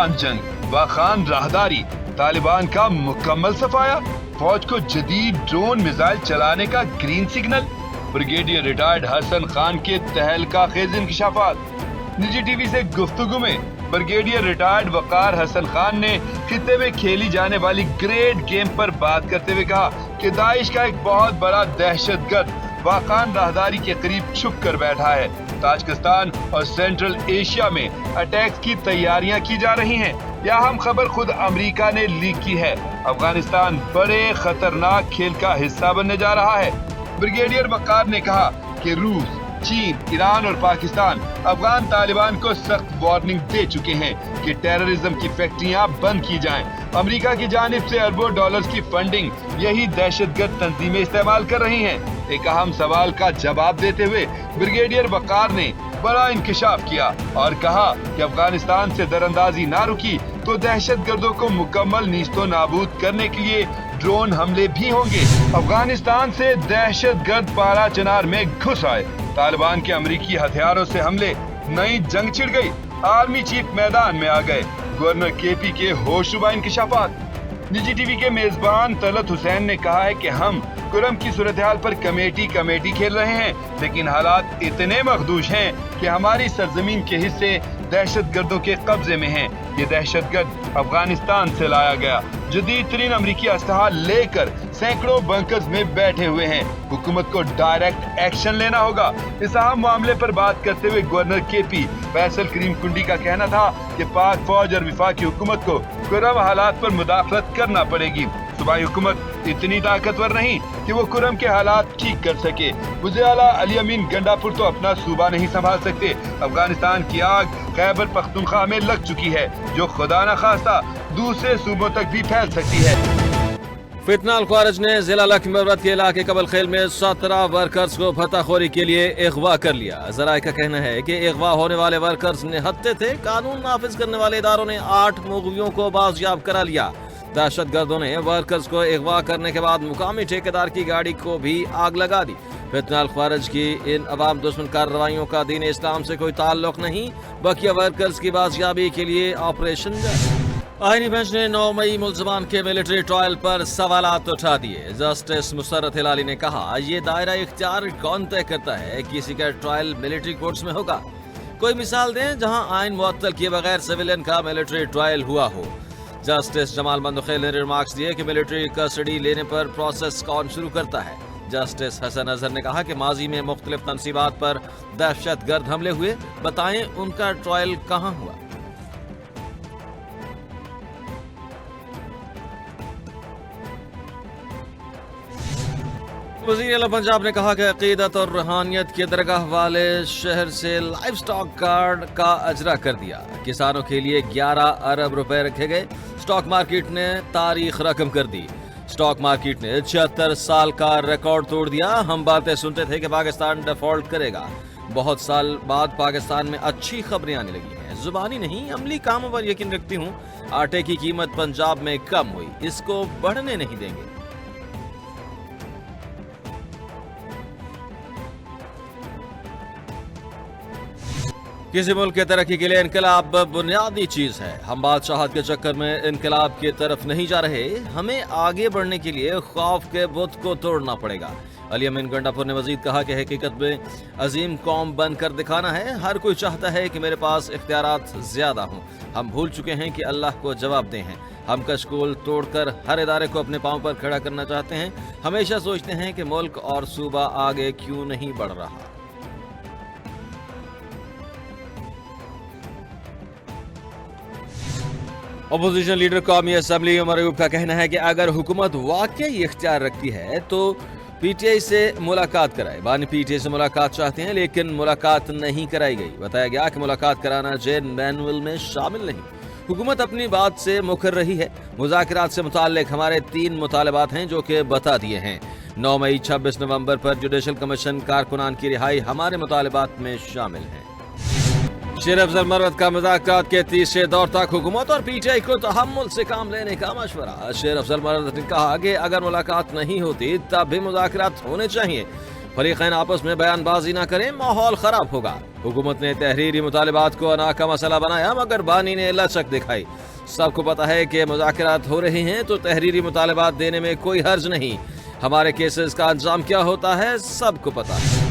अफगान जंग व खान राहदारी, तालिबान का मुकम्मल सफाया, फौज को जदीद ड्रोन मिसाइल चलाने का green signal, brigadier retired Hasan Khan के तहलका खेज इंकशाफात। निजी टीवी से गुफ्तगू में ब्रिगेडियर रिटायर्ड वकार हसन खान ने खित्ते में खेली जाने वाली ग्रेट गेम पर बात करते हुए कहा कि दाइश का एक बहुत बड़ा दहशतगर्द वाखान राहदारी के करीब छुप कर बैठा है। ताजिकिस्तान और सेंट्रल एशिया में अटैक्स की तैयारियां की जा रही हैं। यह अहम खबर खुद अमेरिका ने लीक की है। अफगानिस्तान बड़े खतरनाक खेल का हिस्सा बनने जा रहा है। ब्रिगेडियर वकार ने कहा कि रूस, चीन, ईरान और पाकिस्तान अफगान तालिबान को सख्त वार्निंग दे चुके हैं कि टेररिज्म की फैक्ट्रियां बंद की जाएं। अमेरिका की जानिब से अरबों डॉलर्स की फंडिंग यही दहशतगर्द तंजीमें इस्तेमाल कर रही हैं। एक अहम सवाल का जवाब देते हुए ब्रिगेडियर वकार ने बड़ा इंकशाफ किया और कहा कि अफगानिस्तान से दरअंदाजी ना रुकी तो दहशतगर्दों को मुकम्मल नीस्तो नाबूद करने के लिए ड्रोन हमले भी होंगे। अफगानिस्तान से दहशतगर्द पारा चिनार में घुस आए। तालिबान के अमेरिकी हथियारों से हमले, नई जंग छिड़ गई। आर्मी चीफ मैदान में आ गए। गवर्नर केपी के होशरुबा इंकशाफात। निजी टीवी के मेजबान तलत हुसैन ने कहा है कि हम कुरम की सूरत-ए-हाल पर कमेटी खेल रहे हैं, लेकिन हालात इतने मखदूश हैं कि हमारी सरजमीन के हिस्से दहशतगर्दों के कब्जे में हैं। ये दहशतगर्द अफगानिस्तान से लाया गया जदीद तरीन अमरीकी असलहा लेकर सैकड़ों बंकर्स में बैठे हुए हैं। हुकूमत को डायरेक्ट एक्शन लेना होगा। इस अहम मामले पर बात करते हुए गवर्नर केपी फैसल करीम कुंडी का कहना था कि पाक फौज और वफाकी हुकूमत को कुरम हालात पर मुदाखलत करना पड़ेगी। सूबाई हुकूमत इतनी ताकतवर नहीं कि वो कुरम के हालात ठीक कर सके। वज़ीर आला अली अमीन गंडापुर तो अपना सूबा नहीं संभाल सकते। अफगानिस्तान की आग खैबर पख्तूनख्वा में लग चुकी है, जो खुदा न खास्ता दूसरे सूबों तक भी फैल सकती है। फितना अल ख्वारिज ने जिला लखीमपुर के इलाके कबल खेल में 17 वर्कर्स को भत्ताखोरी के लिए अगवा कर लिया। जराए का कहना है कि अगवा होने वाले वर्कर्स निहत्थे थे। कानून नाफिज करने वाले इदारों ने 8 मुग़वियों को बाजियाब करा लिया। दहशतगर्दों ने वर्कर्स को अगवा करने के बाद मुकामी ठेकेदार की गाड़ी को भी आग लगा दी। फितना अल ख्वारिज की इन अवाम दुश्मन कार्रवाइयों का दीन इस्लाम से कोई ताल्लुक नहीं। बकिया वर्कर्स की बाजियाबी के लिए ऑपरेशन जारी। आईनी बेंच ने 9 मई मुल्ज़मान के मिलिट्री ट्रायल पर सवालात उठा दिए। जस्टिस मुसर्रत हिलाली ने कहा, ये दायरा इख्तियार कौन तय करता है किसी का ट्रायल मिलिट्री कोर्ट्स में होगा? कोई मिसाल दें जहां आइन मुअत्तल किए बगैर सिविलियन का मिलिट्री ट्रायल हुआ हो। जस्टिस जमाल मंदखेल ने रिमार्क्स दिए कि मिलिट्री कस्टडी लेने पर प्रोसेस कौन शुरू करता है। जस्टिस हसन अजहर ने कहा कि माजी में मुख्तलिफ तनसीबात पर दहशतगर्द हमले हुए, बताएं उनका ट्रायल कहाँ हुआ। वज़ीर आला पंजाब ने कहा कि अकीदत और रूहानियत के दरगाह वाले शहर से लाइव स्टॉक कार्ड का अजरा कर दिया। किसानों के लिए 11 अरब रुपए रखे गए। स्टॉक मार्केट ने तारीख रकम कर दी। स्टॉक मार्केट ने 76 साल का रिकॉर्ड तोड़ दिया। हम बातें सुनते थे कि पाकिस्तान डिफॉल्ट करेगा। बहुत साल बाद पाकिस्तान में अच्छी खबरें आने लगी हैं। जुबानी नहीं, अमली कामों पर यकीन रखती हूँ। आटे की कीमत पंजाब में कम हुई, इसको बढ़ने नहीं देंगे। किसी मुल्क की तरक्की के लिए इनकलाब बुनियादी चीज है। हम बादशाहत के चक्कर में इनकलाब की तरफ नहीं जा रहे। हमें आगे बढ़ने के लिए खौफ के बुत को तोड़ना पड़ेगा। अली अमीन गंडापुर ने मजीद कहा कि हकीकत में अजीम कौम बनकर दिखाना है। हर कोई चाहता है कि मेरे पास इख्तियारात ज्यादा हों। हम भूल चुके हैं कि अल्लाह को जवाब दे हैं। हम कशकोल तोड़कर हर इदारे को अपने पांव पर खड़ा करना चाहते हैं। हमेशा सोचते हैं कि मुल्क और सूबा आगे क्यों नहीं बढ़ रहा। अपोजिशन लीडर कौमी असम्बली उमर अयूब का कहना है कि अगर हुकूमत वाकई इख्तियार रखती है तो पीटीआई से मुलाकात कराए। बानी पीटीआई से मुलाकात चाहते हैं, लेकिन मुलाकात नहीं कराई गई। बताया गया कि मुलाकात कराना जेल मैनुअल में शामिल नहीं। हुकूमत अपनी बात से मुकर रही है। मुज़ाकरात से मुताल्लिक हमारे 3 मुतालबात हैं जो कि बता दिए हैं। 9 मई 26 नवंबर पर जुडिशल कमीशन कारकुनान की रिहाई हमारे मुतालबात में शामिल है। शेर अफजल मरवत का मुज़ाकरात के तीसरे दौर तक हुकूमत और पीटीआई को तहम्मुल से काम लेने का मशवरा। शेर अफजल मरवत ने कहा कि अगर मुलाकात नहीं होती तब भी मुज़ाकरात होने चाहिए। फरीक़ैन आपस में बयानबाजी न करें, माहौल खराब होगा। हुकूमत ने तहरीरी मुतालिबात को अना का मसला बनाया मगर बानी ने लचक दिखाई। सबको पता है कि मुज़ाकरात हो रहे हैं तो तहरीरी मुतालिबात देने में कोई हर्ज नहीं। हमारे केसेस का अंजाम क्या होता है सबको पता है।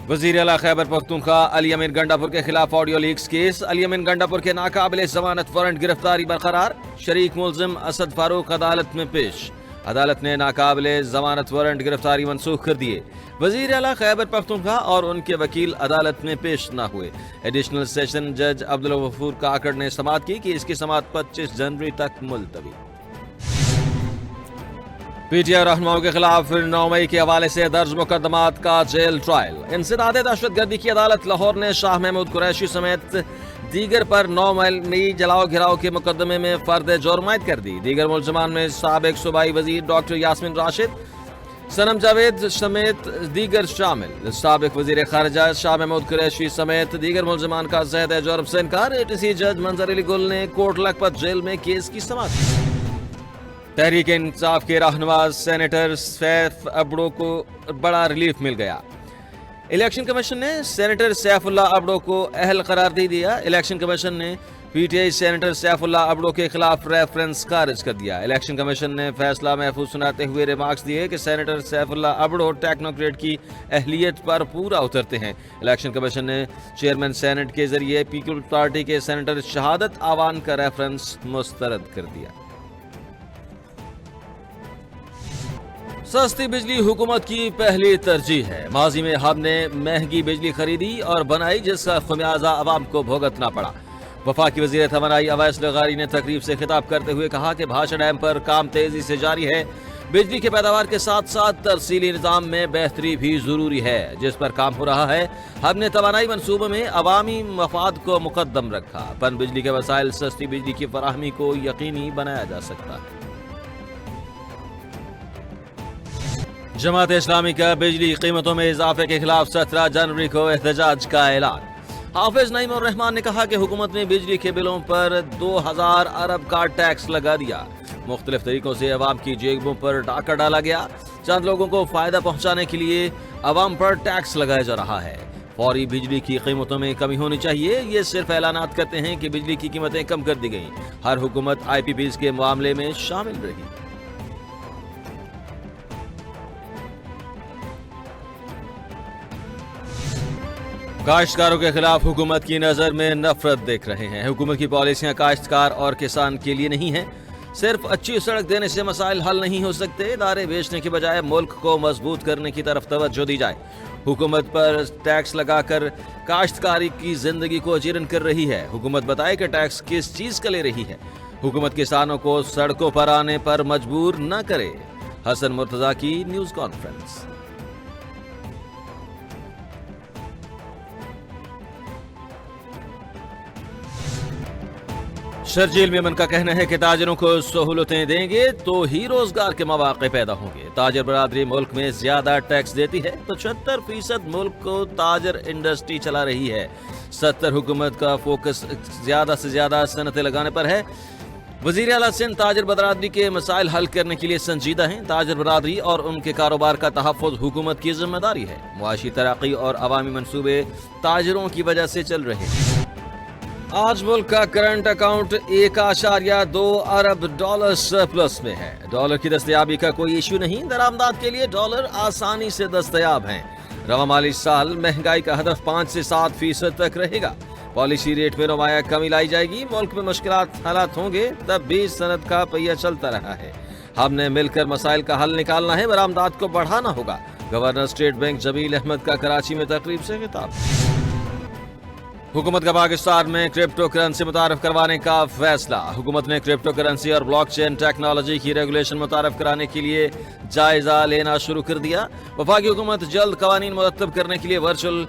वज़ीर आला खैबर पख्तूनख्वा अली अमीन गंडापुर के खिलाफ ऑडियो लीक्स केस। अली अमीन गंडापुर के नाकाबिले जमानत वारंट गिरफ्तारी बरकरार। शरीक मुलजिम असद फारूक अदालत में पेश। अदालत ने नाकाबिले जमानत वारंट गिरफ्तारी मनसूख कर दिए। वज़ीर आला खैबर पख्तूनख्वा और उनके वकील अदालत में पेश न हुए। एडिशनल सेशन जज अब्दुल गफूर काकड़ ने समाअत की कि इसकी समाअत 25 जनवरी तक मुलतवी। पीटीआई रहनुमाओं के खिलाफ 9 मई के हवाले से दर्ज मुकदमात का जेल ट्रायल। इंसदाद दहशतगर्दी की अदालत लाहौर ने शाह महमूद कुरैशी समेत दीगर पर 9 मई जलाओ घिराव के मुकदमे में फर्द जुर्म आयद कर दी। दीगर मुलजमान में साबिक सूबाई वजीर डॉक्टर यास्मीन राशिद, सनम जावेद समेत दीगर शामिल। साबिक वजीर खारजा शाह महमूद कुरैशी समेत दीगर मुलजमान का ज़हद जुर्म से इनकार। एटीसी जज मंजर अली गुल ने कोट लखपत जेल में केस की समाअत। तहरीक इंसाफ के रहनुमा सेनेटर सैफ अबड़ो को बड़ा रिलीफ मिल गया। इलेक्शन कमीशन ने सेनेटर सैफुल्लाह अबड़ो को अहल करार दे दिया। इलेक्शन कमीशन ने पीटीआई सेनेटर सैफुल्लाह अबड़ो के खिलाफ रेफरेंस खारिज कर दिया। इलेक्शन कमीशन ने फैसला महफूज सुनाते हुए रिमार्क्स दिए कि सेनेटर सैफुल्लाह अबड़ो टेक्नोक्रेट की अहलियत पर पूरा उतरते हैं। इलेक्शन कमीशन ने चेयरमैन सेनेट के जरिए पीपल्स पार्टी के सेनेटर शहादत आवान का रेफरेंस मुस्तरद कर दिया। सस्ती बिजली हुकूमत की पहली तरजीह है। माजी में हमने महंगी बिजली खरीदी और बनाई जिसका खमियाजा अवाम को भुगतना पड़ा। वफाकी वजीर तवानाई अवैस लगारी ने तकरीब से खिताब करते हुए कहा कि भाषा डैम पर काम तेजी से जारी है। बिजली के पैदावार के साथ साथ तरसीली निज़ाम में बेहतरी भी जरूरी है जिस पर काम हो रहा है। हमने तवानाई मनसूबों में अवामी मफाद को मुकद्दम रखा। पन बिजली के वसाइल सस्ती बिजली की फराहमी को यकीनी बनाया जा सकता है। जमात इस्लामी का बिजली कीमतों में इजाफे के खिलाफ 17 जनवरी को एहतजाज का ऐलान। हाफिज नईम उर रहमान ने कहा कि हुकूमत ने बिजली के बिलों पर 2000 अरब का टैक्स लगा दिया। मुख्तलिफ तरीकों से अवाम की जेबों पर डाका डाला गया। चंद लोगों को फायदा पहुंचाने के लिए अवाम पर टैक्स लगाया जा रहा है। फौरी बिजली की कीमतों में कमी होनी चाहिए। ये सिर्फ ऐलानात करते हैं कि बिजली की कीमतें कम कर दी गई। हर हुकूमत IPPs के मामले में शामिल रही। काश्तकारों के खिलाफ हुकूमत की नजर में नफरत देख रहे हैं। हुकूमत की पॉलिसियां काश्तकार और किसान के लिए नहीं है। सिर्फ अच्छी सड़क देने से मसाइल हल नहीं हो सकते। इदारे बेचने की बजाय मुल्क को मजबूत करने की तरफ तवज्जो दी जाए। हुकूमत पर टैक्स लगाकर काश्तकारी की जिंदगी को जीर्ण कर रही है। हुकूमत बताए कि टैक्स किस चीज का ले रही है। हुकूमत किसानों को सड़कों पर आने पर मजबूर न करे। हसन मुर्तजा की न्यूज कॉन्फ्रेंस। शर्जील मेमन का कहना है कि ताजरों को सहूलतें देंगे तो ही रोजगार के मौके पैदा होंगे। ताजर बरादरी मुल्क में ज्यादा टैक्स देती है। 75% मुल्क को ताजर इंडस्ट्री चला रही है। 70 हुकूमत का फोकस ज्यादा से ज्यादा सनतें लगाने पर है। वजीर आला सिंध ताजर बरादरी के मसाइल हल करने के लिए संजीदा हैं। ताजर बरादरी और उनके कारोबार का तहफ़्फ़ुज़ हुकूमत की जिम्मेदारी है। मुआशी तरक्की और अवामी मनसूबे ताजरों की वजह से चल रहे हैं। आज मुल्क का करंट अकाउंट 1.2 अरब डॉलर सरप्लस में है। डॉलर की दस्तयाबी का कोई इशू नहीं। दरामदात के लिए डॉलर आसानी से दस्तयाब हैं। रवा माली साल महंगाई का हदफ 5 से 7% तक रहेगा। पॉलिसी रेट में नुमाया कमी लाई जाएगी। मुल्क में मुश्किलात हालात होंगे तब भी सनद का पहिया चलता रहा है। हमने मिलकर मसाइल का हल निकालना है। बरामदात को बढ़ाना होगा। Governor State Bank Jamil Ahmed का कराची में तकरीब से खिताब। हुकूमत का पाकिस्तान में क्रिप्टो करेंसी मुतारफ करवाने का फैसला। हुकूमत ने क्रिप्टो करेंसी और ब्लॉकचेन टेक्नोलॉजी की रेगुलेशन मुतारफ कराने के लिए जायजा लेना शुरू कर दिया। वफाकी हुकूमत जल्द कवानीन मुरतब करने के लिए वर्चुअल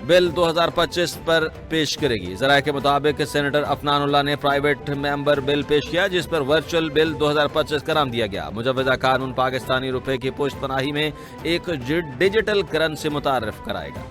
बिल 2025 पर पेश करेगी। ज़राए के मुताबिक सेनेटर अफनानुल्लाह ने प्राइवेट मेंबर बिल पेश किया जिस पर वर्चुअल बिल 2025 का नाम दिया गया। मुजव्वज़ा कानून पाकिस्तानी रुपए की पुष्ट पनाही में एक डिजिटल करेंसी मुतारफ कराएगा।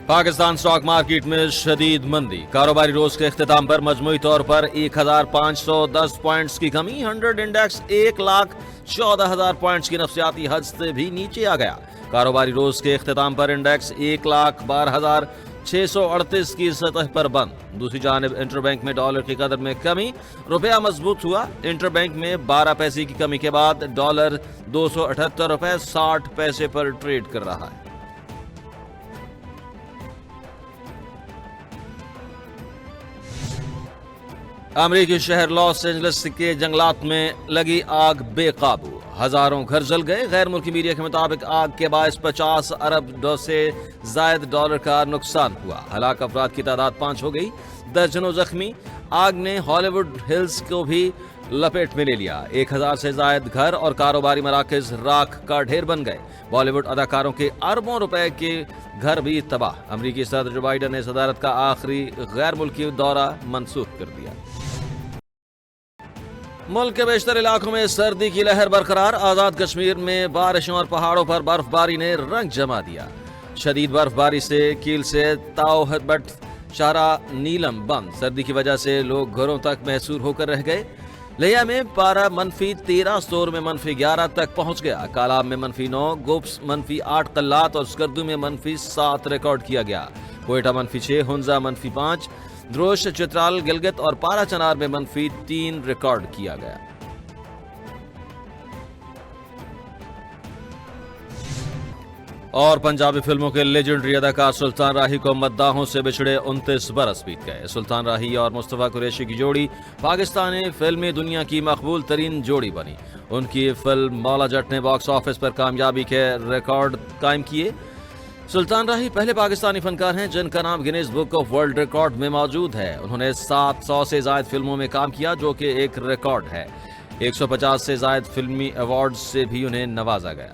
पाकिस्तान स्टॉक मार्केट में शदीद मंदी। कारोबारी रोज के इख्तिताम पर मजमूई तौर पर 1510 पॉइंट्स की कमी। 100 इंडेक्स 1,14,000 पॉइंट्स की नफसियाती हद से भी नीचे आ गया। कारोबारी रोज के इख्तिताम पर इंडेक्स 1,12,638 की सतह पर बंद। दूसरी जानिब इंटरबैंक में डॉलर की कदर में कमी, रुपया मजबूत हुआ। इंटरबैंक में 12 पैसे की कमी के बाद डॉलर 278 रुपए 60 पैसे पर ट्रेड कर रहा है। अमेरिकी शहर लॉस एंजलिस के जंगलात में लगी आग बेकाबू, हजारों घर जल गए। गैर मुल्की मीडिया के मुताबिक आग के बायस 50 अरब से जायद डॉलर का नुकसान हुआ। हलाक अफराद की तादाद 5 हो गई, दर्जनों जख्मी। आग ने हॉलीवुड हिल्स को भी लपेट में ले लिया। 1000 से जायद घर और कारोबारी मराकज राख का ढेर बन गए। बॉलीवुड अदाकारों के अरबों रुपए के घर भी तबाह। अमेरिकी सदर जो बाइडन ने सदारत का आखिरी गैर मुल्की दौरा मनसूख कर दिया। मुल्क के बेशतर इलाकों में सर्दी की लहर बरकरार। आजाद कश्मीर में बारिशों और पहाड़ों पर बर्फबारी ने रंग जमा दिया। शदीद बर्फबारी से कील से ताओहबट शाहरा नीलम बंद। सर्दी की वजह से लोग घरों तक महसूर होकर रह गए। लिया में पारा -13, सोर में -11 तक पहुंच गया। कालाब में -9, गोप्स -8, कल्लात और स्कर्दू में -7 रिकॉर्ड किया गया। कोयटा -6, हुंजा -5, द्रोश, चित्राल, गिलगित और पारा चनार में -3 रिकॉर्ड किया गया। और पंजाबी फिल्मों के लेजेंडरी अदाकार सुल्तान राही को मद्दाहों से बिछड़े 29 बरस बीत गए। सुल्तान राही और मुस्तफा कुरैशी की जोड़ी पाकिस्तानी फिल्मी दुनिया की मकबूल तरीन जोड़ी बनी। उनकी फिल्म मौला जट ने बॉक्स ऑफिस पर कामयाबी के रिकॉर्ड कायम किए। सुल्तान राही पहले पाकिस्तानी फनकार हैं जिनका नाम Guinness book of world record में मौजूद है। उन्होंने 700 से जायद फिल्मों में काम किया, जो कि एक रिकॉर्ड है। 150 से जायद फिल्मी अवार्ड से भी उन्हें नवाजा गया।